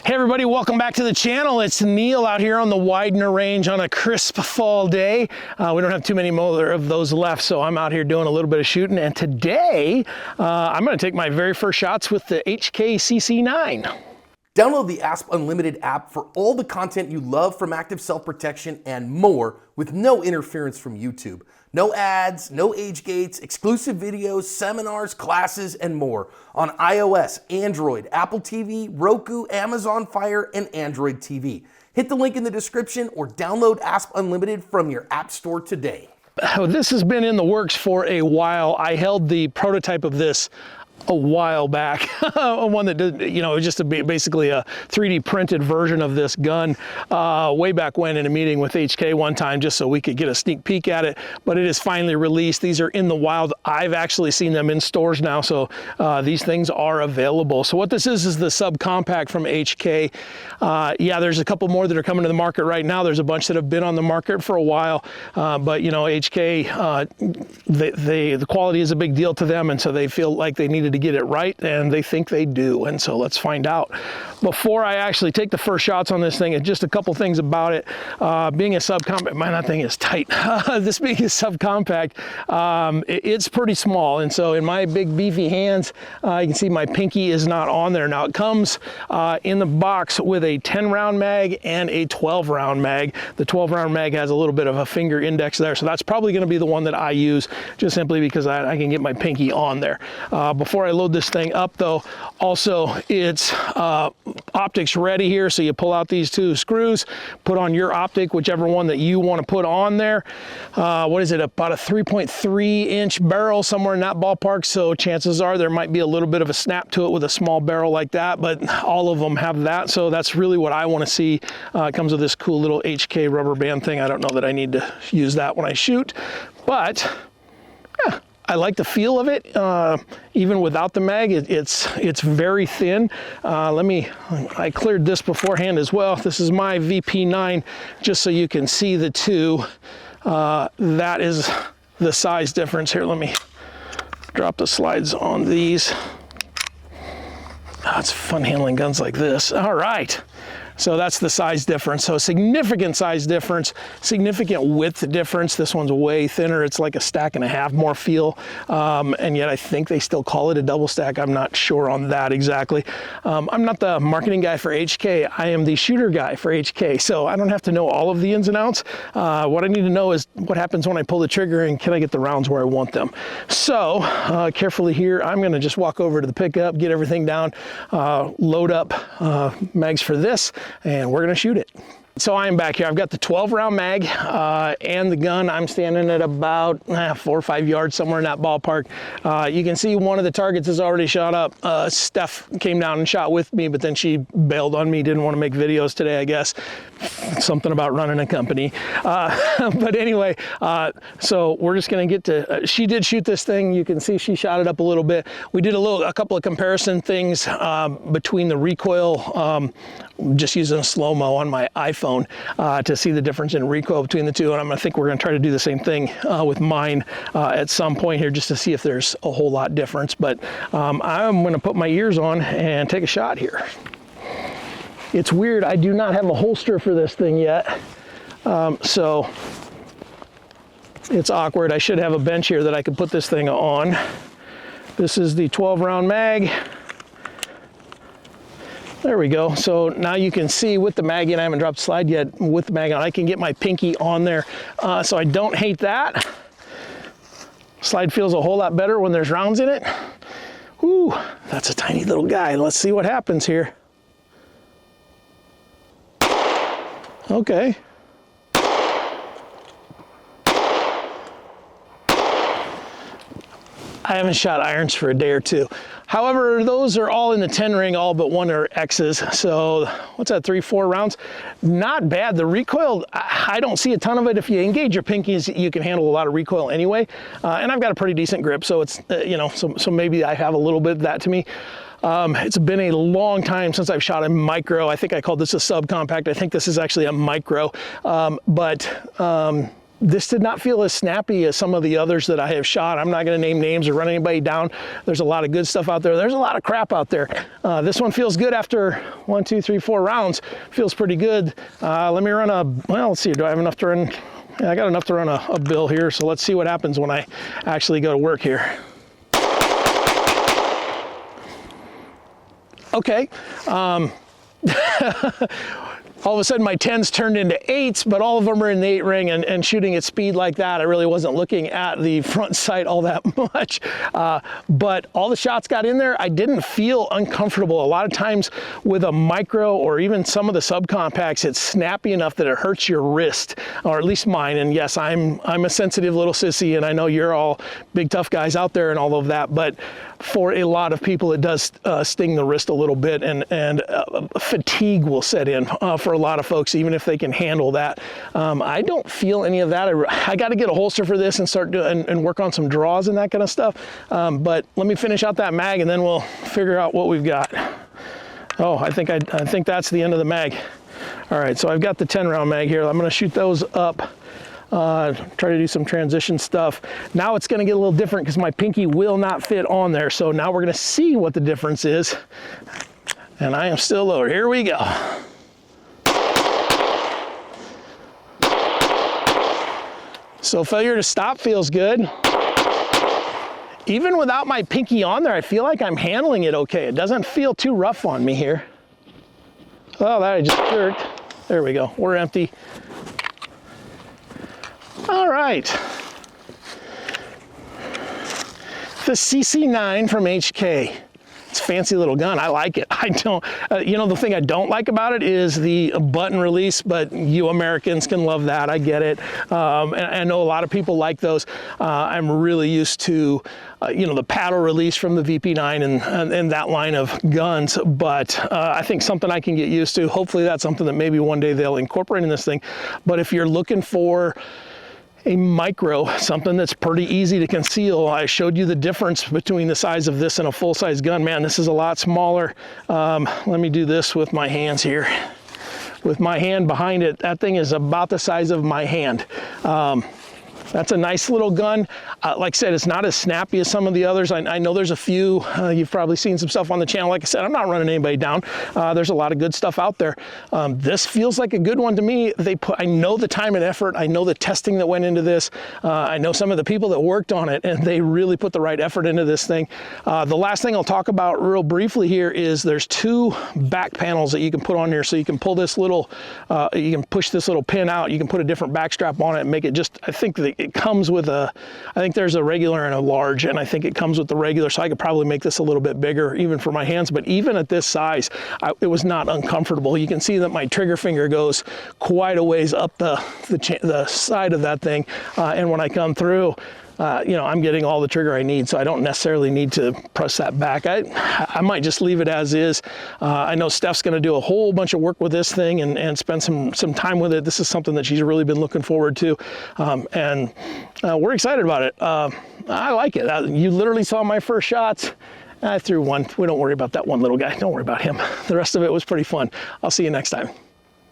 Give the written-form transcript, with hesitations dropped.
Hey everybody, welcome back to the channel. It's Neil out here on the Widener Range on a crisp fall day. We don't have too many more of those left, so I'm out here doing a little bit of shooting. And today, I'm gonna take my very first shots with the HK CC9. Download the ASP Unlimited app for all the content you love from active self-protection and more with no interference from YouTube. No ads, no age gates, exclusive videos, seminars, classes, and more on iOS, Android, Apple TV, Roku, Amazon Fire, and Android TV. Hit the link in the description or download ASP Unlimited from your app store today. This has been in the works for a while. I held the prototype of this a while back, one that did, you know, it was just basically a 3D printed version of this gun way back when in a meeting with HK one time, just so we could get a sneak peek at it. But it is finally released. These are in the wild. I've actually seen them in stores now, so these things are available. So what this is the subcompact from HK. Yeah, there's a couple more that are coming to the market right now. There's a bunch that have been on the market for a while, but you know, HK, the quality is a big deal to them, and so they feel like they needed to get it right, and they think they do, and so let's find out. Before I actually take the first shots on this thing, just a couple things about it. Being a subcompact, man, that thing is tight. This being a subcompact, it's pretty small, and so in my big beefy hands, you can see my pinky is not on there. Now it comes in the box with a 10 round mag and a 12 round mag. The 12 round mag has a little bit of a finger index there, so that's probably going to be the one that I use, just simply because I can get my pinky on there. Before I load this thing up though, also it's optics ready here, so you pull out these two screws, put on your optic, whichever one that you want to put on there. What is it, about a 3.3 inch barrel, somewhere in that ballpark, so chances are there might be a little bit of a snap to it with a small barrel like that, but all of them have that, so that's really what I want to see. It comes with this cool little HK rubber band thing. I don't know that I need to use that when I shoot, but yeah, I like the feel of it, even without the mag. It's very thin. I cleared this beforehand as well. This is my VP9, just so you can see the two. That is the size difference. Here, let me drop the slides on these. Oh, it's fun handling guns like this. All right. So that's the size difference. So significant size difference, significant width difference. This one's way thinner. It's like a stack and a half more feel. And yet I think they still call it a double stack. I'm not sure on that exactly. I'm not the marketing guy for HK. I am the shooter guy for HK. So I don't have to know all of the ins and outs. What I need to know is what happens when I pull the trigger and can I get the rounds where I want them. So carefully here, I'm gonna just walk over to the pickup, get everything down, load up mags for this, and we're gonna shoot it. So I'm back here. I've got the 12 round mag and the gun. I'm standing at about 4 or 5 yards, somewhere in that ballpark. You can see one of the targets is already shot up. Steph came down and shot with me, but then she bailed on me, didn't want to make videos today, I guess. Something about running a company. But anyway, so we're just gonna get to, she did shoot this thing. You can see she shot it up a little bit. We did a couple of comparison things between the recoil, just using a slow-mo on my iPhone to see the difference in recoil between the two, and I think we're going to try to do the same thing with mine at some point here, just to see if there's a whole lot difference. But I'm going to put my ears on and take a shot here. It's weird, I do not have a holster for this thing yet, so it's awkward. I should have a bench here that I could put this thing on. This is the 12 round mag. There we go. So now you can see with the mag in, I haven't dropped the slide yet, with the mag on, I can get my pinky on there. So I don't hate that. Slide feels a whole lot better when there's rounds in it. Whew, that's a tiny little guy. Let's see what happens here. Okay. I haven't shot irons for a day or two. However, those are all in the 10 ring, all but one are X's. So what's that, 3-4 rounds? Not bad. The recoil, I don't see a ton of it. If you engage your pinkies, you can handle a lot of recoil anyway. And I've got a pretty decent grip, so it's, you know, so maybe I have a little bit of that to me. It's been a long time since I've shot a micro. I think I called this a subcompact. I think this is actually a micro. this did not feel as snappy as some of the others that I have shot. I'm not going to name names or run anybody down. There's a lot of good stuff out there. There's a lot of crap out there. This one feels good after 1, 2, 3, 4 rounds. Feels pretty good. Let me run well, let's see, do I have enough to run? Yeah, I got enough to run a bill here, so let's see what happens when I actually go to work here. Okay. All of a sudden my 10s turned into 8s, but all of them are in the 8 ring, and shooting at speed like that, I really wasn't looking at the front sight all that much. But all the shots got in there. I didn't feel uncomfortable. A lot of times with a micro or even some of the subcompacts, it's snappy enough that it hurts your wrist, or at least mine. And yes, I'm a sensitive little sissy, and I know you're all big tough guys out there and all of that, but for a lot of people it does sting the wrist a little bit, and fatigue will set in for a lot of folks, even if they can handle that. I don't feel any of that. I got to get a holster for this and start doing and work on some draws and that kind of stuff. But let me finish out that mag, and then we'll figure out what we've got. Oh, I think that's the end of the mag. All right, so I've got the 10-round mag here. I'm going to shoot those up. Try to do some transition stuff. Now it's going to get a little different because my pinky will not fit on there. So now we're going to see what the difference is. And I am still lower. Here we go. So failure to stop feels good. Even without my pinky on there, I feel like I'm handling it okay. It doesn't feel too rough on me here. Oh, that I just jerked. There we go. We're empty. All right. The CC9 from HK. It's a fancy little gun. I like it. I don't, you know, the thing I don't like about it is the button release, but you Americans can love that. I get it. And I know a lot of people like those. I'm really used to, you know, the paddle release from the VP9 and that line of guns, but I think something I can get used to. Hopefully that's something that maybe one day they'll incorporate in this thing. But if you're looking for a micro, something that's pretty easy to conceal. I showed you the difference between the size of this and a full-size gun. Man, this is a lot smaller. Let me do this with my hands here. With my hand behind it, that thing is about the size of my hand. That's a nice little gun. Like I said, it's not as snappy as some of the others. I know there's a few, you've probably seen some stuff on the channel. Like I said, I'm not running anybody down. There's a lot of good stuff out there. This feels like a good one to me. I know the time and effort. I know the testing that went into this. I know some of the people that worked on it, and they really put the right effort into this thing. The last thing I'll talk about real briefly here is there's 2 back panels that you can put on here. So you can pull this little, you can push this little pin out. You can put a different back strap on it and make it just, I think it comes with I think there's a regular and a large, and I think it comes with the regular, so I could probably make this a little bit bigger even for my hands. But even at this size, it was not uncomfortable. You can see that my trigger finger goes quite a ways up the side of that thing, and when I come through, you know, I'm getting all the trigger I need, so I don't necessarily need to press that back. I might just leave it as is. I know Steph's going to do a whole bunch of work with this thing and spend some time with it. This is something that she's really been looking forward to, and we're excited about it. I like it. You literally saw my first shots. I threw one. We don't worry about that one little guy. Don't worry about him. The rest of it was pretty fun. I'll see you next time.